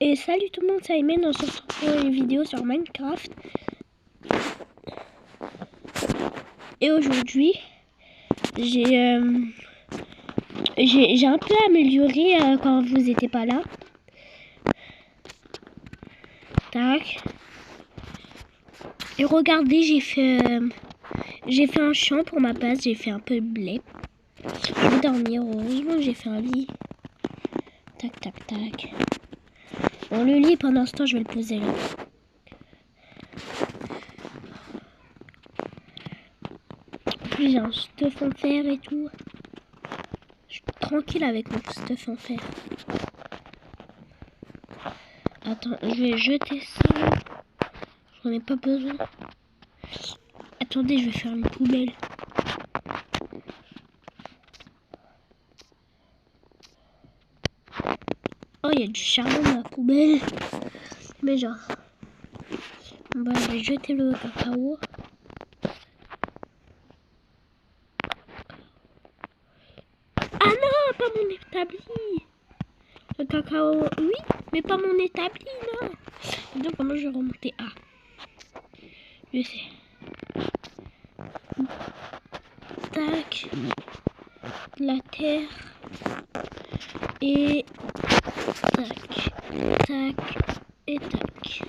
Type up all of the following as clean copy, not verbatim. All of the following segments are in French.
Et salut tout le monde, c'est Aymen, on se retrouve pour une vidéo sur Minecraft. Et aujourd'hui, j'ai un peu amélioré quand vous n'étiez pas là. Tac. Et regardez, j'ai fait un champ pour ma base, j'ai fait un peu de blé. Je vais dormir, heureusement que j'ai fait un lit. Tac, tac, tac. Bon, le lit, pendant ce temps, je vais le poser là. En plus, j'ai un stuff en fer et tout. Je suis tranquille avec mon stuff en fer. Attends, je vais jeter ça. J'en ai pas besoin. Attendez, je vais faire une poubelle. Oh, il y a du charbon dans la poubelle. Mais genre... Bah, je vais jeter le cacao. Ah non, pas mon établi. Le cacao, oui, mais pas mon établi, non. Et donc, comment je vais remonter? Ah, je sais. Tac. La terre. Et... Tac. Tac. Et tac.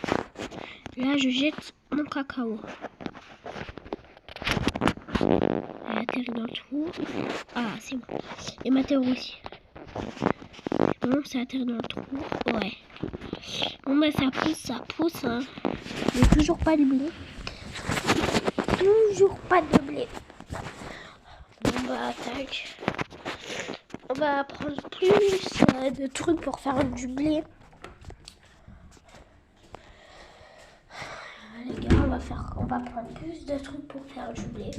Là, je jette mon cacao. La terre dans le trou. Ah, c'est bon. Et ma terre aussi. Bon, c'est la terre dans le trou. Ouais. Bon, bah, ça pousse. Hein. Mais toujours pas de blé. Toujours pas de blé. Bon, bah, tac. On va prendre plus de trucs pour faire du blé. Les gars, on va prendre plus de trucs pour faire du blé.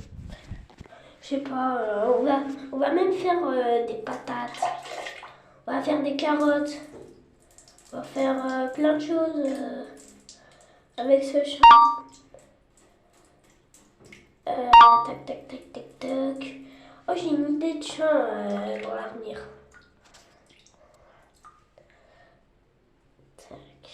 Je sais pas, on va même faire des patates. On va faire des carottes. On va faire plein de choses avec ce champ. Tac, tac, tac, tac, tac. Oh, j'ai une idée de champ pour l'avenir. Tac.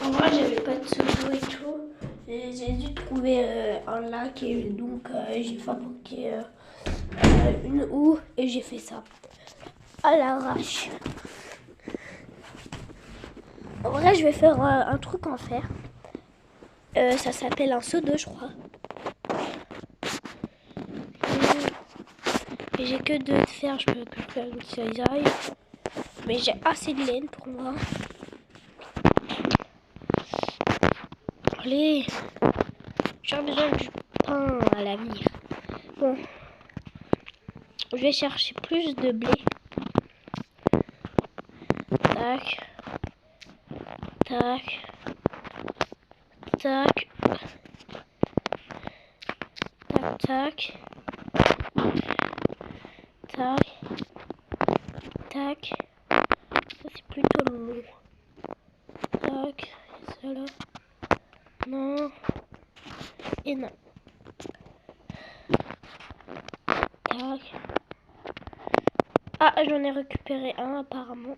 En vrai, j'avais pas de sous et tout. J'ai dû trouver un lac et donc j'ai fabriqué une houe et j'ai fait ça à l'arrache. En vrai, je vais faire un truc en fer. Ça s'appelle un seau d'eau, je crois. Et j'ai que deux de fer, je peux faire une cisaille. Mais j'ai assez de laine pour moi. Allez, j'ai besoin du pain à l'avenir. Bon, je vais chercher plus de blé. Tac, tac, tac, tac, tac, tac, tac. Ça c'est plutôt long. Tac, ça là. Non. Et non. Tac. Ah, j'en ai récupéré un apparemment.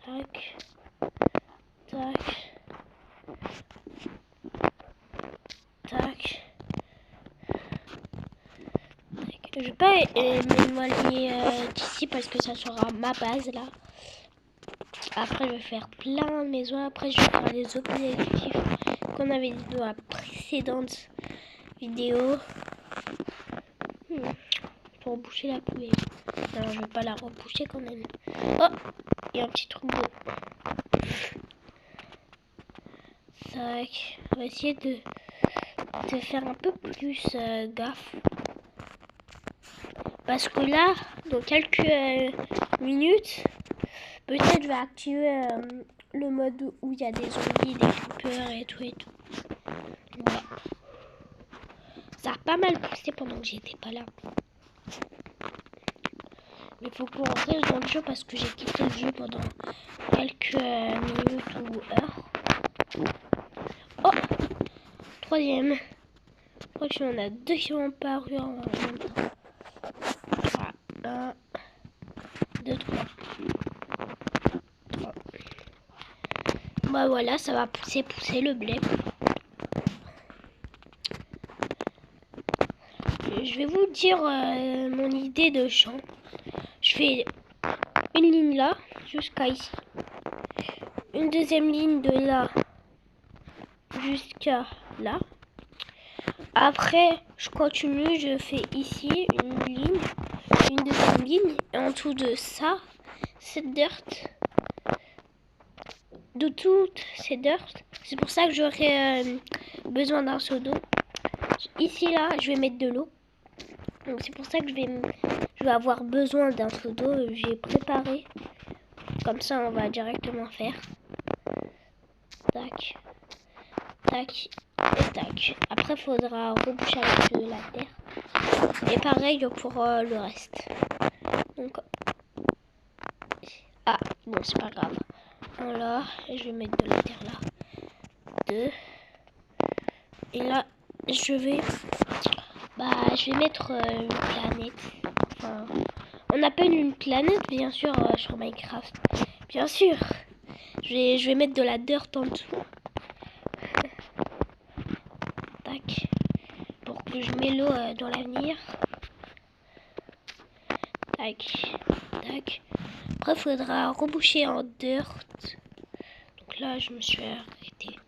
Tac. Tac. Tac. Je vais pas m'éloigner d'ici parce que ça sera ma base là. Après je vais faire plein de maisons. Après je vais faire les objectifs qu'on avait dit dans la précédente vidéo. Pour reboucher la poubelle. Non, je vais pas la reboucher quand même. Oh, il y a un petit trou d'eau. Tac. On va essayer de faire un peu plus gaffe. Parce que là, dans quelques minutes, peut-être je vais activer le mode où il y a des zombies, des creepers et tout et tout. Voilà. Ça a pas mal poussé pendant que j'étais pas là. Mais il faut qu'on reste dans le jeu parce que j'ai quitté le jeu pendant quelques minutes ou heures. Oh, troisième. Je crois qu'il y en a deux qui ont paru en même temps. Voilà. 1, 2, 3. Bah voilà, ça va pousser le blé. Je vais vous dire mon idée de champ. Je fais une ligne là, jusqu'à ici. Une deuxième ligne de là jusqu'à là. Après, je continue, je fais ici une ligne, une deuxième ligne. Et en dessous de ça, cette dirt. De toutes ces dirt. C'est pour ça que j'aurai besoin d'un seau d'eau. Ici, là, je vais mettre de l'eau. Donc c'est pour ça que je vais avoir besoin d'un seau d'eau. J'ai préparé. Comme ça, on va directement faire. Tac. Tac. Et tac. Après, il faudra reboucher avec de la terre. Et pareil pour le reste. Donc... Ah, bon, c'est pas grave. Un là. Et je vais mettre de la terre là. 2. Et là, je vais mettre une planète. Enfin, on appelle une planète, bien sûr, sur Minecraft. Bien sûr. Je vais mettre de la dirt en dessous. Tac. Pour que je mets l'eau dans l'avenir. Tac. Tac. Après, il faudra reboucher en dirt. Donc là, je me suis arrêté.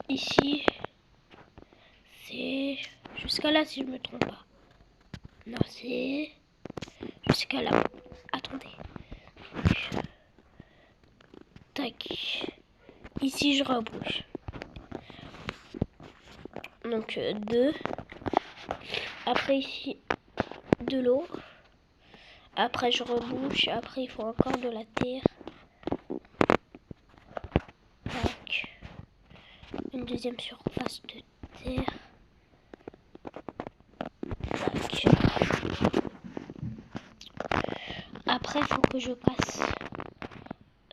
Ici, c'est jusqu'à là, si je me trompe pas. Non, c'est jusqu'à là. Attendez. Tac. Ici, je rebouche. Donc, 2. Après, ici, de l'eau. Après, je rebouche. Après, il faut encore de la terre. Tac. Une deuxième surface de terre. Tac. Après, il faut que je passe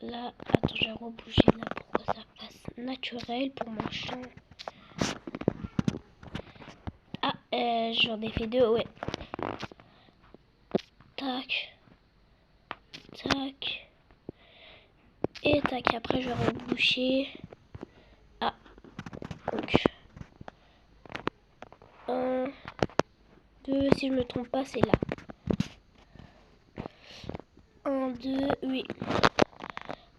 là. Attends, j'ai rebougé là pour que ça passe naturel pour mon champ. Ah, j'en ai fait 2, ouais. Tac. Tac. Et tac, après je vais reboucher. Ah. Donc. 1, 2, si je me trompe pas, c'est là. 1, 2, oui.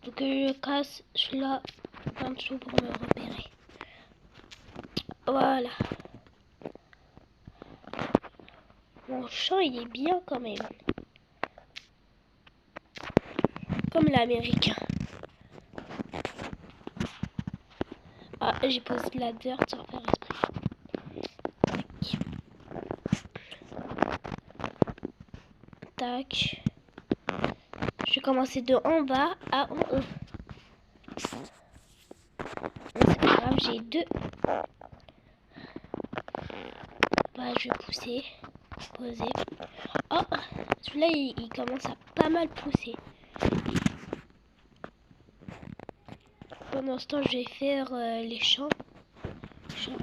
Donc je casse celui-là en dessous pour me repérer. Voilà. Mon champ, il est bien quand même. Comme l'américain. Ah, j'ai posé de la dirt sans faire exprès. Tac. Je vais commencer de en bas à en haut. C'est pas grave, j'ai 2. Bah, je vais pousser. Poser. Oh, celui-là, il commence à pas mal pousser. Pendant ce temps, je vais faire les champs. Champ.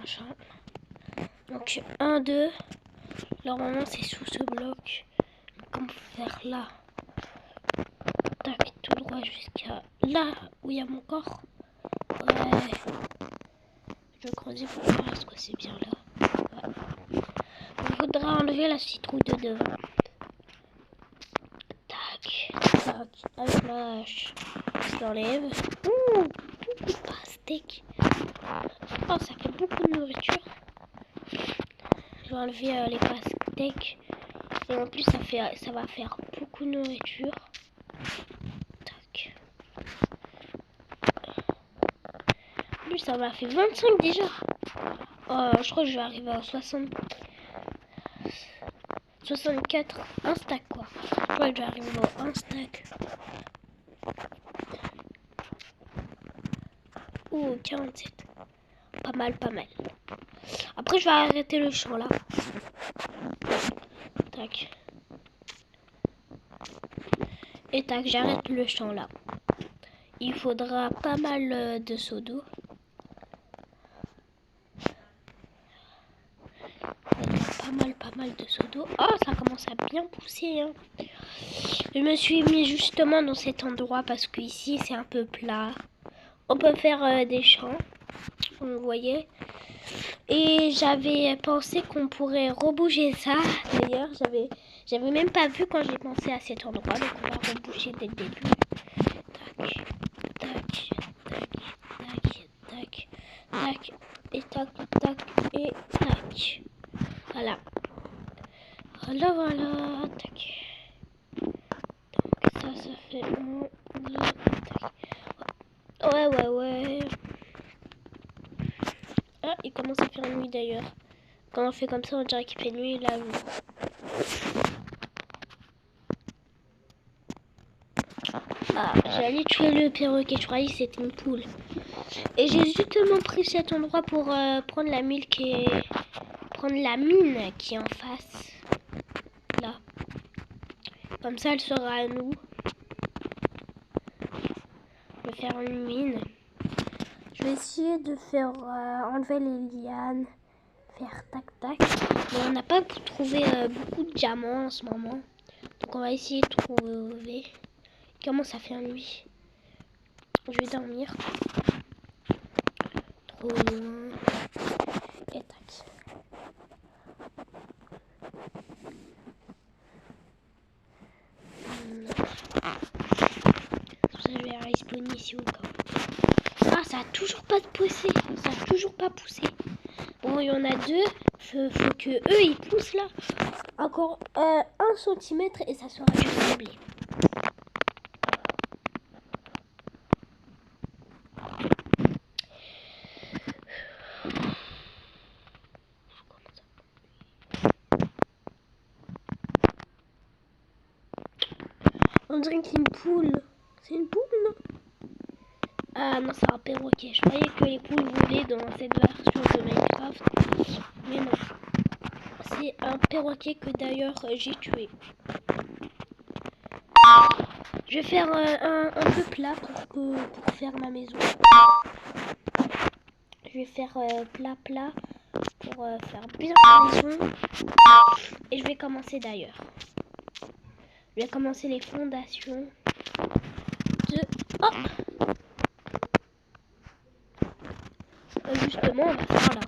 Donc, 1, 2. Normalement, c'est sous ce bloc. Comme faire là. Tac, tout droit jusqu'à là où il y a mon corps. Ouais. Je vais creuser pour voir est-ce que c'est bien là. Ouais. Il faudra enlever la citrouille de devant. Tac, tac. Avec la hache, je l'enlève. Ouh, beaucoup de pastèques. Oh, ça fait beaucoup de nourriture. Je vais enlever les pastèques. Et en plus, ça va faire beaucoup de nourriture. Tac. En plus, ça m'a fait 25 déjà. Je crois que je vais arriver à 64. Un stack, quoi. Je crois que je vais arriver à un stack. Ouh, 47. Pas mal. Après, je vais arrêter le champ, là. Tac. Et tac, j'arrête le champ là. Il faudra pas mal de seaux d'eau. Pas mal de seaux d'eau. Oh, ça commence à bien pousser. Hein. Je me suis mis justement dans cet endroit parce que ici c'est un peu plat. on peut faire des champs, vous voyez. Et j'avais pensé qu'on pourrait rebouger ça. D'ailleurs, j'avais même pas vu quand j'ai pensé à cet endroit. Donc on va rebouger dès le début. Tac, tac, tac, tac, tac, et tac, tac, et tac. Voilà. Voilà, tac. Donc ça fait 1, 2, tac. Ouais. Ah, il commence à faire nuit d'ailleurs. Quand on fait comme ça, on dirait qu'il fait nuit là. Ah, j'allais tuer le perroquet, je croyais que c'était une poule. Et j'ai justement pris cet endroit pour prendre la mine qui est en face. Là. Comme ça, elle sera à nous. Je vais faire une mine. Je vais essayer de faire enlever les lianes. Faire tac tac. Mais on n'a pas trouvé beaucoup de diamants en ce moment. Donc on va essayer de trouver. Comment ça fait nuit? Je vais dormir. Trop loin. Et tac. Je vais respawner ici au cas où. Ah, ça a toujours pas poussé. Ça a toujours pas poussé. Bon, il y en a deux. Faut que eux ils poussent là. Encore 1 centimètre et ça sera juste ciblé. On dirait que c'est une poule. C'est une poule, non? Ah non, c'est un perroquet. Je croyais que les poules volaient dans cette version de Minecraft. Mais non. C'est un perroquet que d'ailleurs j'ai tué. Je vais faire un peu plat pour faire ma maison. Je vais faire plat pour faire bien ma maison. Et je vais commencer d'ailleurs. Je vais commencer les fondations de... Oh, justement, on va faire là.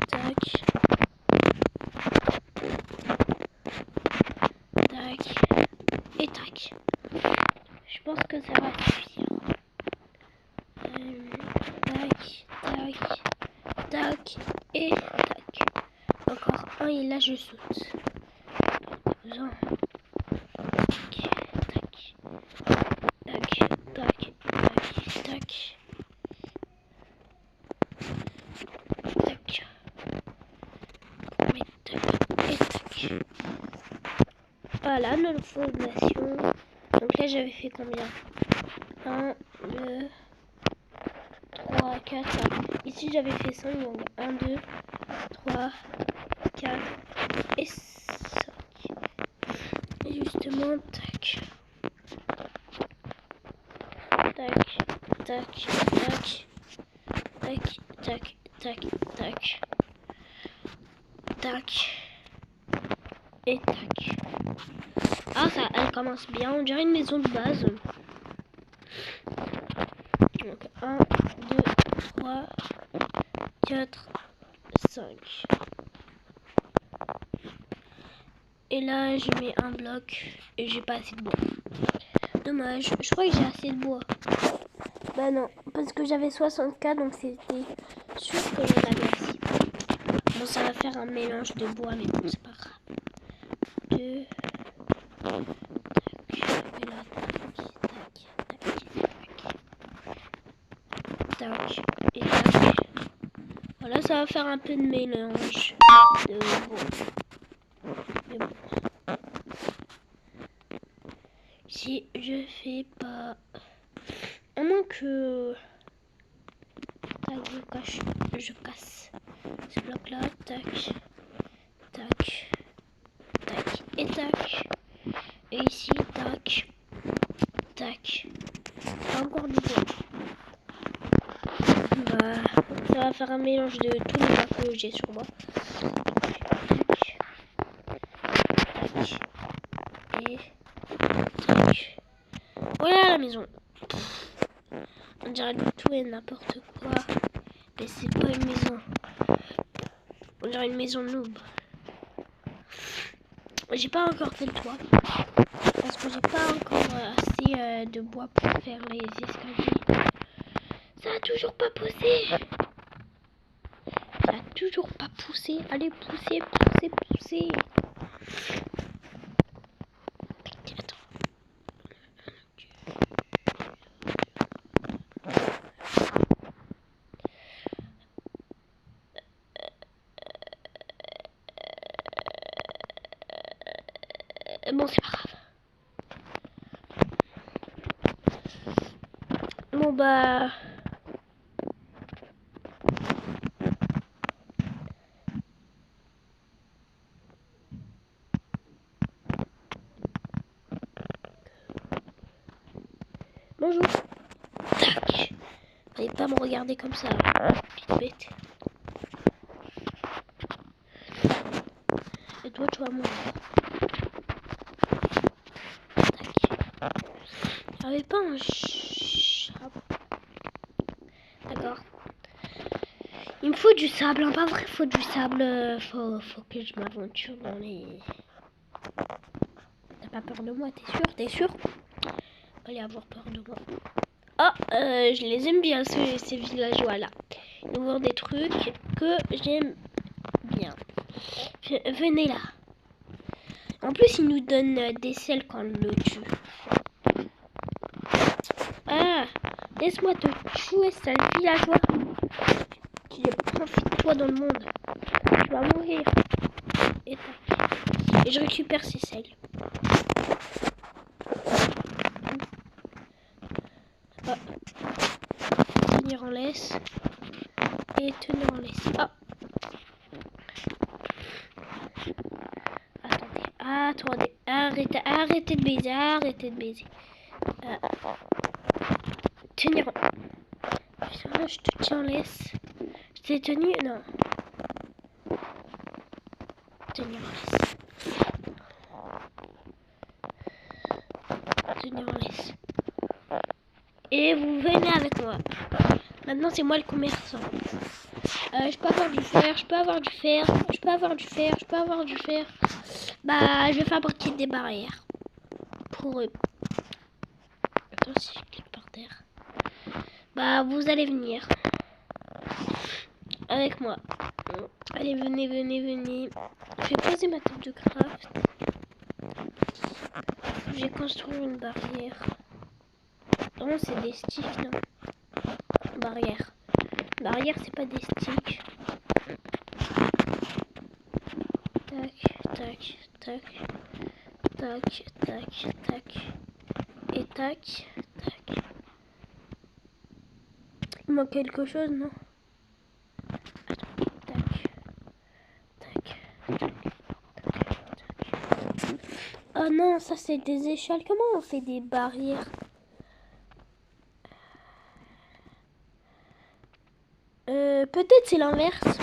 Tac. Tac. Et tac. Je pense que ça va suffire. Tac. Tac. Et tac. Encore un et là je saute. Besoin. Voilà notre fondation. Donc là j'avais fait combien? 1, 2, 3, 4, 5. Ici j'avais fait 5. Donc 1, 2, 3, 4 et 5. Et justement, tac. Tac, tac, tac. Tac, tac, tac, tac. Tac. Et tac. Ah, ça, elle commence bien. On dirait une maison de base. Donc, 1, 2, 3, 4, 5. Et là, je mets un bloc et j'ai pas assez de bois. Dommage. Je crois que j'ai assez de bois. Bah non, parce que j'avais 64, donc c'était sûr que j'en avais assez. Bon, ça va faire un mélange de bois, mais bon, c'est pas grave. 2. Tac, et tac. Voilà, ça va faire un peu de mélange de bois. Mais bon. Si je fais pas... À moins que... Tac, je casse ce bloc là, tac, tac, tac, et tac. Et ici, tac, tac. Encore du bois. Bah, ça va faire un mélange de tous les bois que j'ai sur moi. Tac, tac, et tac. la maison. On dirait du tout et n'importe quoi. Mais c'est pas une maison. On dirait une maison noob. J'ai pas encore fait le toit. Parce que j'ai pas encore assez de bois pour faire les escaliers. Ça a toujours pas poussé. Ça a toujours pas poussé. Allez, poussez, poussez, poussez. Attends. Bon, c'est pas grave. Bon, bah... Bonjour. Tac. Allez pas me regarder comme ça, petite bête. Et toi, tu vas mourir. Tac. J'avais pas un chat. D'accord. Il me faut du sable, hein, pas vrai, il faut du sable. Faut que je m'aventure dans les... T'as pas peur de moi, t'es sûr? T'es sûr? Allez avoir peur de moi. Ah, je les aime bien, ces villageois-là. Ils nous vendent des trucs que j'aime bien. Venez là. En plus, ils nous donnent des selles quand on le tue. Ah, laisse-moi te tuer, sale villageois. Qui profite de toi dans le monde. Tu vas mourir. Et je récupère ces selles. Ah. Tenir en laisse. Et tenir en laisse. Ah. Attendez. Arrêtez de baiser. Arrêtez de baiser. Tenir en... Putain, je te tiens en laisse. Je t'ai tenu... Non. Tenir en laisse. Tenir en laisse. Et vous venez avec moi. Maintenant, c'est moi le commerçant. Je peux avoir du fer, je peux avoir du fer, je peux avoir du fer, je peux avoir du fer. Bah, je vais fabriquer des barrières. Pour eux. Attends, si je clique par terre. Bah, vous allez venir. Avec moi. Allez, venez, venez, venez. Je vais poser ma table de craft. Je vais construire une barrière. Non, c'est des sticks, non. Barrière. Barrière, c'est pas des sticks. Tac, tac, tac. Tac, tac, tac. Et tac, tac. Il manque quelque chose, non? Attends, tac. Tac. Oh non, ça c'est des échelles. Comment on fait des barrières? Peut-être c'est l'inverse.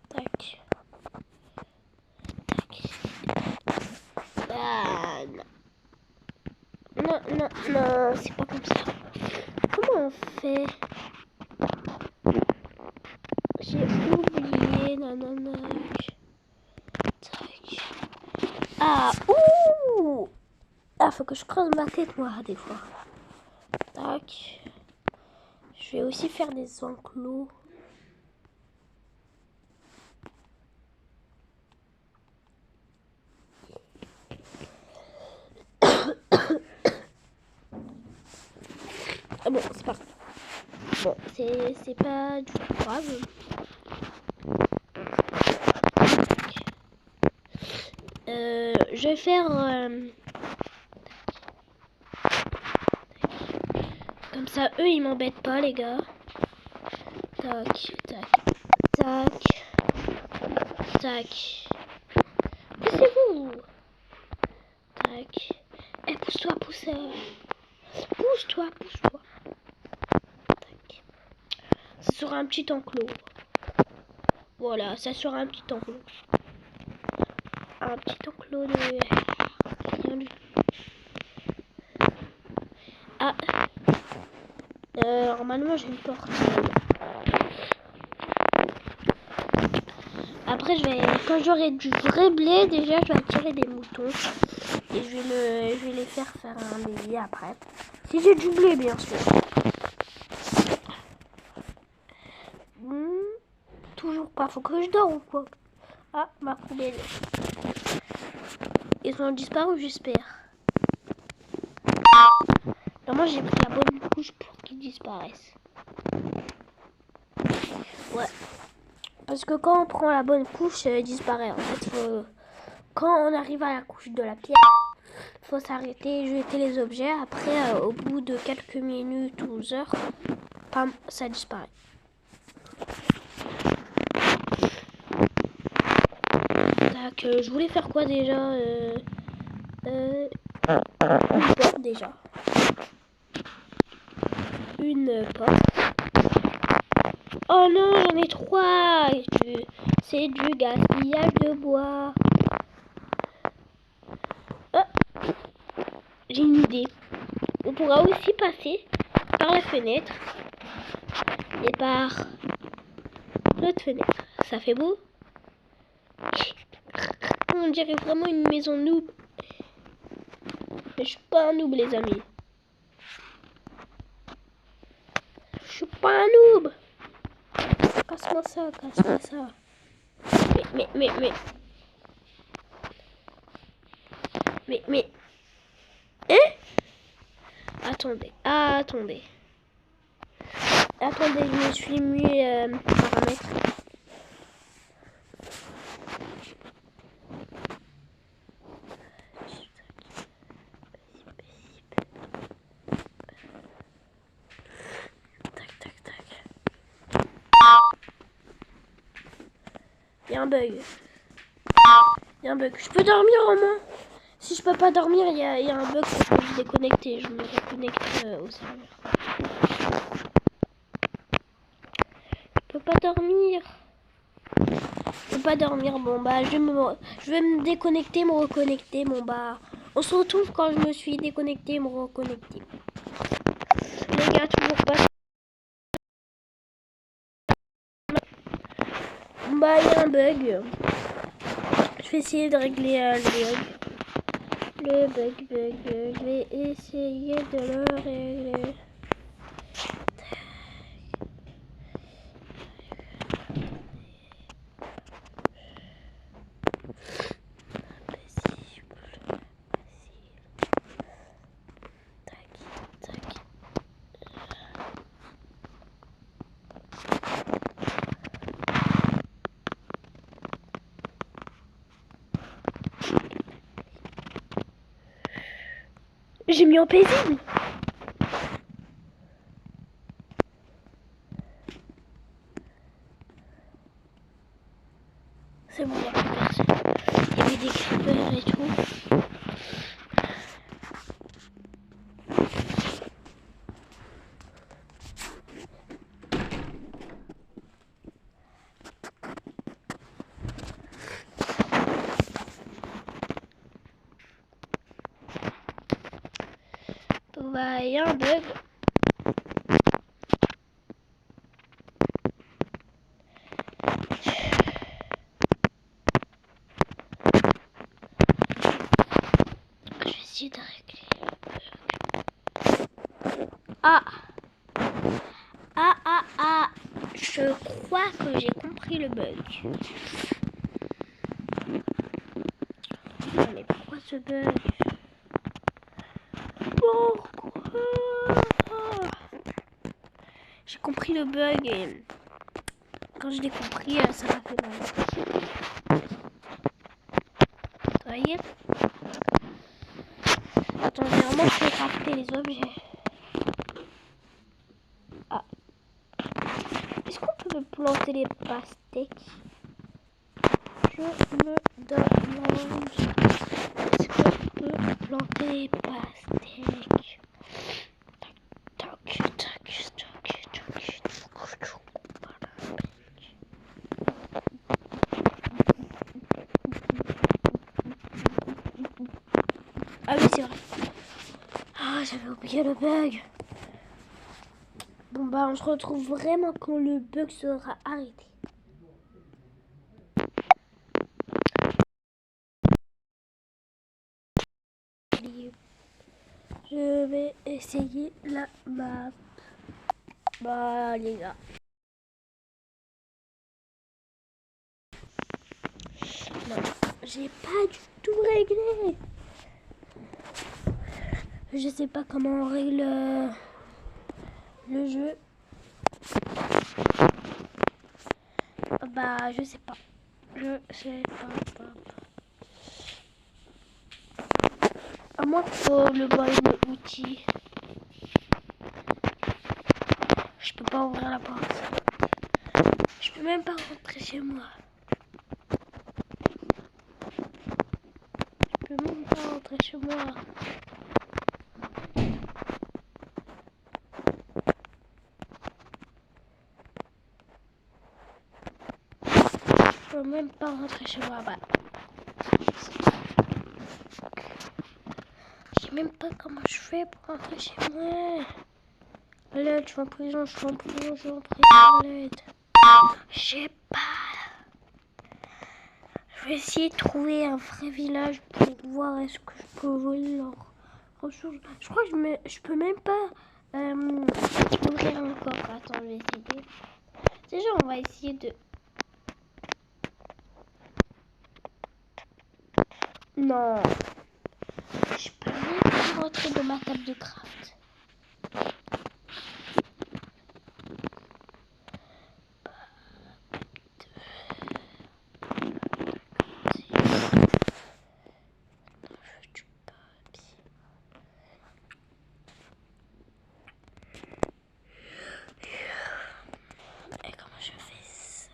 Tac. Tac. Ah, non. Non, non, non, c'est pas comme ça. Comment on fait? J'ai oublié. Non, non, non. Tac. Ah, ouh! Ah, faut que je creuse ma tête, moi, des fois. Tac. Je vais aussi faire des enclos. Ah bon, c'est pas grave. Bon, c'est pas du tout grave. Je vais faire... Comme ça, eux, ils m'embêtent pas, les gars. Tac, tac, tac, tac. Poussez-vous. Tac. Eh, pousse-toi, pousse. Pousse-toi, pousse-toi. Tac. Ça sera un petit enclos. Voilà, ça sera un petit enclos. un petit enclos de... Rien du tout. Ah, normalement j'ai une porte. Après, quand j'aurai du vrai blé, déjà je vais attirer des moutons. Et je vais les faire un bélier après. Si j'ai du blé, bien sûr. Toujours pas, faut que je dors ou quoi? Ah, ma poubelle. Ils ont disparu, j'espère. Moi j'ai pris la bonne couche pour qu'ils disparaissent. Ouais. Parce que quand on prend la bonne couche, il disparaît. En fait, quand on arrive à la couche de la pierre, il faut s'arrêter, jeter les objets. Après, au bout de quelques minutes ou heures, pam, ça disparaît. Tac, je voulais faire quoi déjà une porte déjà. Une porte. Oh non, j'en ai 3. C'est du gaspillage de bois. Oh, j'ai une idée. On pourra aussi passer par la fenêtre et par l'autre fenêtre. Ça fait beau. On dirait vraiment une maison noob. Mais je suis pas un noob, les amis. Je suis pas un noob. Casse-moi ça, casse-moi ça. Mais. Hein? Attendez. Attendez, je me suis mis paramètres. Il y a un bug. Je peux dormir au moins. Si je peux pas dormir, il y a un bug, faut que je me déconnecte. Je me reconnecte au serveur. Je peux pas dormir. Bon bah je vais me déconnecter, me reconnecter. Bon bah on se retrouve quand je me suis déconnecté, me reconnecter. Les gars, toujours pas. Bah il y a un bug. Je vais essayer de régler le bug. Je vais essayer de le régler. J'ai mis en paisible. C'est bon, il n'y a plus personne. Il y avait des creepers et tout. Bah, il y a un bug. Je vais essayer de régler le bug. Je crois que j'ai compris le bug. Non, mais pourquoi ce bug? Pourquoi? J'ai compris le bug et quand je l'ai compris, ça m'a fait mal. Vous voyez? Attendez, vraiment, je vais crafter les objets. Ah. Est-ce qu'on peut planter les pastèques? Je me demande. Est-ce qu'on peut planter les pastèques? Tac, tac, tac, tac, tac. copier le bug. Bon bah on se retrouve vraiment quand le bug sera arrêté. Je vais essayer la map. Bah les gars. Non, j'ai pas du tout réglé. Je sais pas comment on règle le jeu. Bah je sais pas. Je sais pas. À moins que le bois une outil. Je peux pas ouvrir la porte. Je peux même pas rentrer chez moi. Je peux même pas rentrer chez moi. Je peux même pas rentrer chez moi. Bah. Je sais même pas comment je fais pour rentrer chez moi. L'aide, je suis en prison, je suis en prison, l'aide. Je sais pas. Je vais essayer de trouver un vrai village pour voir est-ce que je peux voler leurs ressources. Je crois que je peux même pas ouvrir un coffre. Attends, je vais essayer. Déjà, on va essayer de... Non. Je peux même pas rentrer dans ma table de craft. Et comment je fais ça?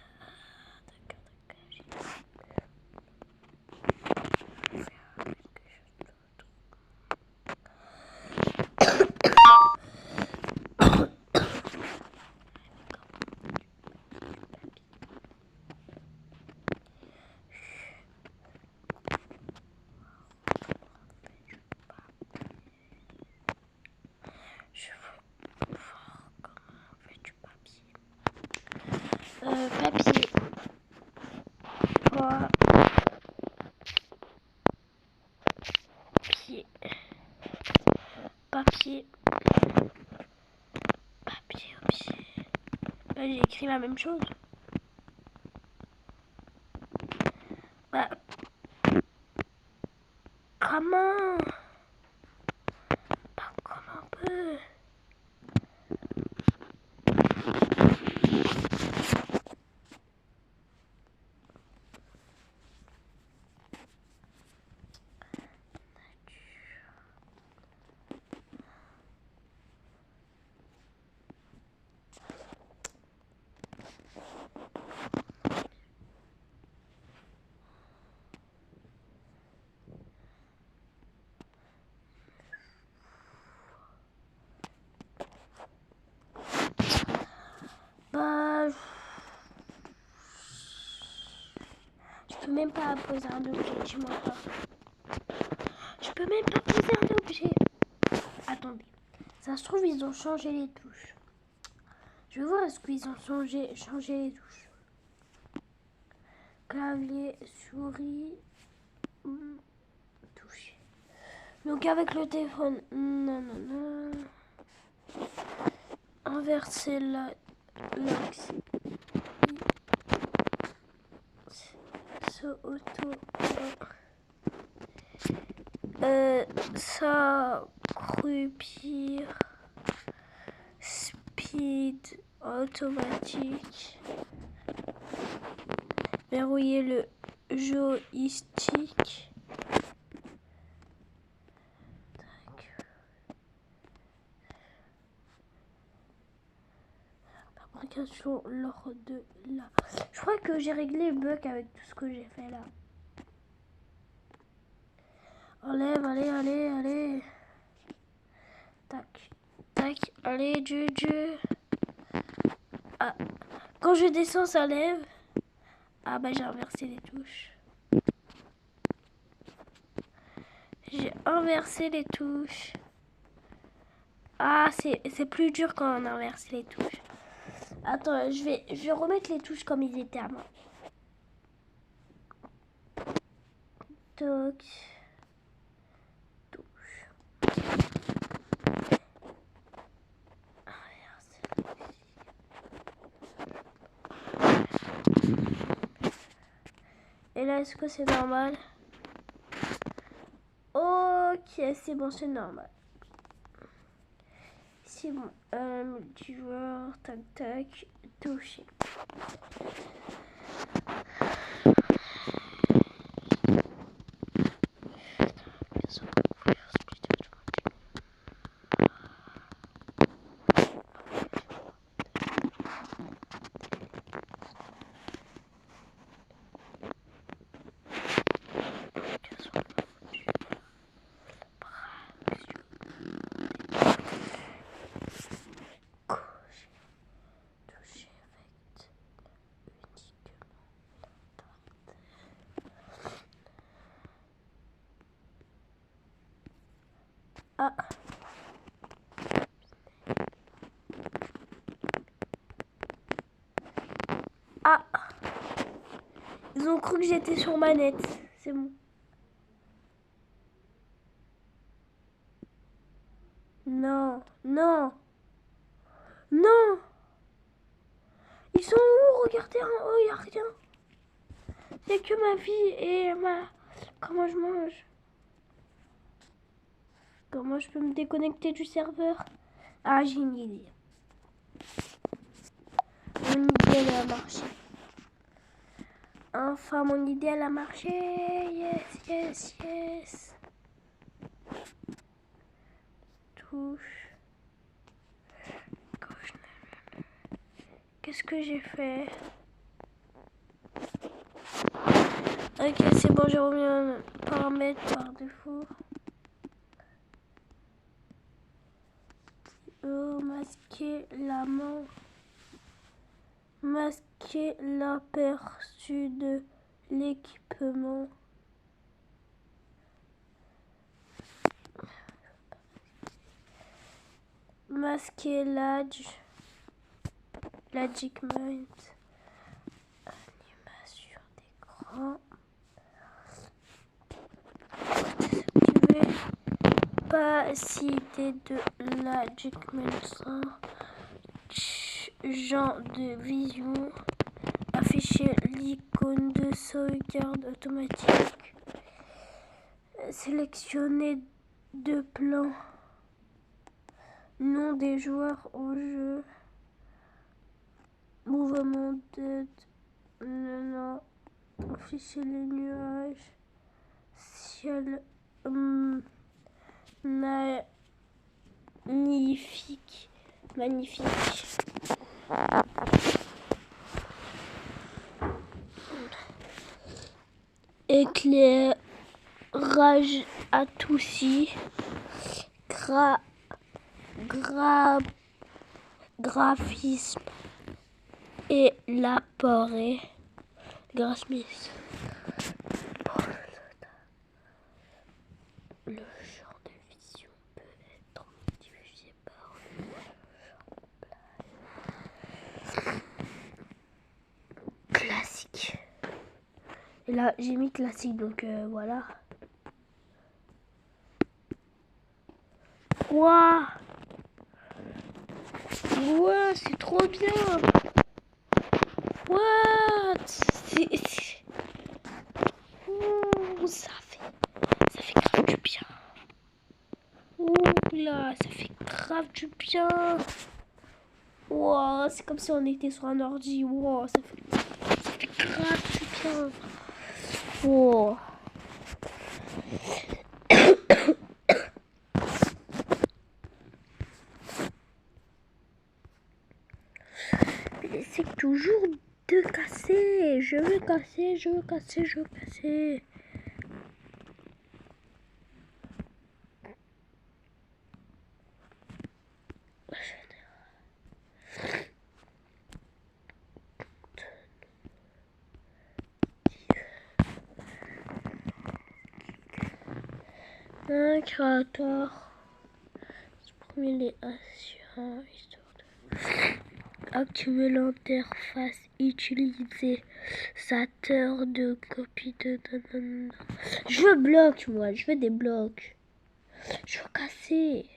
Papier. Quoi? Papier. Papier. Papier. Bah, j'ai écrit la même chose. Bah. Comment? Bah, comment on peut? Bah, je peux même pas poser un objet, dis-moi pas. Je peux même pas poser un objet. Attendez, ça se trouve ils ont changé les touches. Je vais voir est-ce qu'ils ont changé les touches. Clavier, souris, touche. Donc avec le téléphone, non. Inverser l'axe. S'accroupir. Speed automatique. Verrouiller le joystick. Fabrication lors de là. Je crois que j'ai réglé le bug avec tout ce que j'ai fait là. Enlève, allez. Tac, allez, Dieu. Ah, quand je descends, ça lève. Ah bah j'ai inversé les touches. J'ai inversé les touches. Ah, c'est plus dur quand on inverse les touches. Attends, je vais remettre les touches comme ils étaient avant. Toc. Touche. Et là, est-ce que c'est normal? Ok, c'est bon, c'est normal. C'est bon. Multijoueur, tac tac, toucher. Ah. Ah. Ils ont cru que j'étais sur manette. C'est bon. Non. Non. Non. Ils sont où? Regardez en haut, il n'y a rien. Il n'y a que ma vie et ma... Comment je mange? Comment je peux me déconnecter du serveur? Ah, j'ai une idée. Mon idée, elle a marché. Enfin, mon idée, elle a marché. Yes, yes, yes. Touche. Gauche. Qu'est-ce que j'ai fait? Ok, c'est bon, j'ai remis un paramètre par défaut. Oh, masquer la main. Masquer l'aperçu de l'équipement. Masquer l'adjustment. Animation d'écran. Opacité de l'adjustment. Genre de vision. Afficher l'icône de sauvegarde automatique. Sélectionner deux plans. Nom des joueurs au jeu. Mouvement de... Non. Afficher les nuages. Ciel... magnifique. Éclairage adouci. Graphisme élaboré. Graphisme. Le champ de vision peut être diffusé par le champ classique. Et là, j'ai mis classique, donc voilà. Waouh! Ouais, c'est trop bien! What? Ouh, ça fait grave du bien. Ouh là, ça fait grave du bien. Wow, c'est comme si on était sur un ordi. Wow, ça fait grave du bien. Wow. C'est toujours de casser. Je veux casser. Un créateur. Mais les assurants, activer l'interface utilisateur de copie de... Je veux bloc, moi, je veux des blocs. Je veux casser.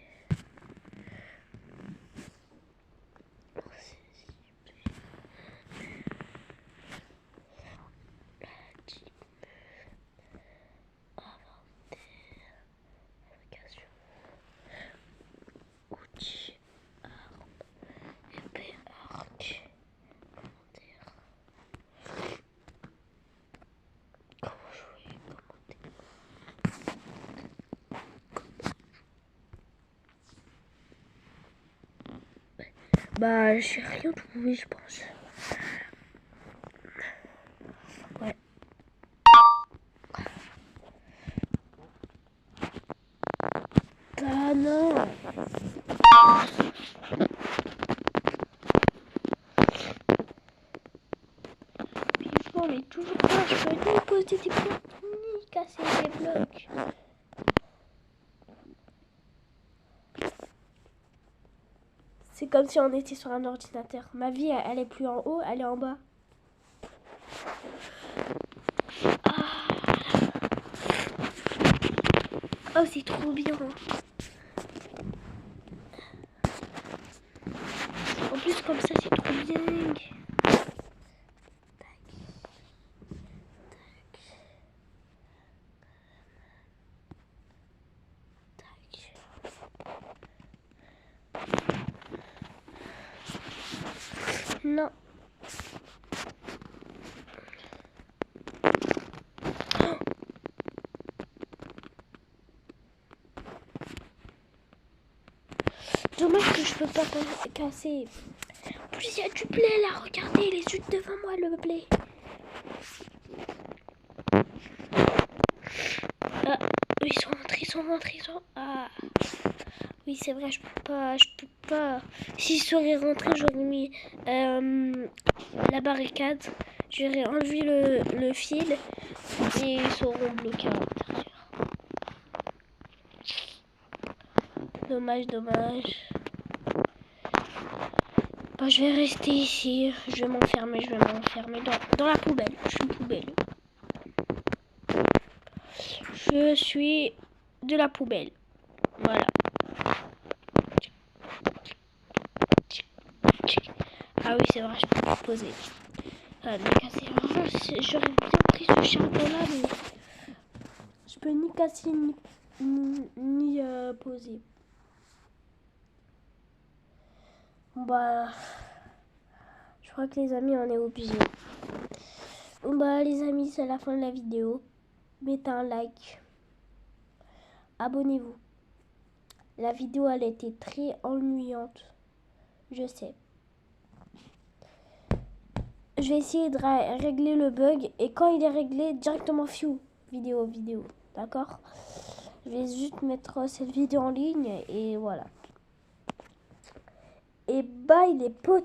Bah, j'ai rien trouvé, je pense. Ouais. Ah non. Pigement, mais toujours pas. Je peux ni poser des blocs, ni casser des blocs. C'est comme si on était sur un ordinateur. Ma vie, elle est plus en haut, elle est en bas. Oh, c'est trop bien. En plus, comme ça, c'est trop bien. Non. Dommage que je peux pas casser. En plus, il y a du blé là. Regardez, les yeux devant moi, le blé. Ah, ils sont rentrés. Ah. Oui, c'est vrai, je peux pas. Si je serais rentré, j'aurais mis la barricade. J'aurais enlevé le fil et ils seront bloqués à l'intérieur. Dommage. Bah, je vais rester ici. Je vais m'enfermer dans la poubelle. Je suis une poubelle. Je suis de la poubelle. Voilà. Ah oui, c'est vrai, je peux pas poser. Ah, mais casser. J'aurais bien pris ce charbon-là, mais je peux ni casser ni poser. Bah, je crois que les amis, on est obligés. Bah, les amis, c'est la fin de la vidéo. Mettez un like. Abonnez-vous. La vidéo, elle était très ennuyante. Je sais. Je vais essayer de régler le bug. Et quand il est réglé, directement fiou. Vidéo. D'accord? Je vais juste mettre cette vidéo en ligne. Et voilà. Et bye les potes.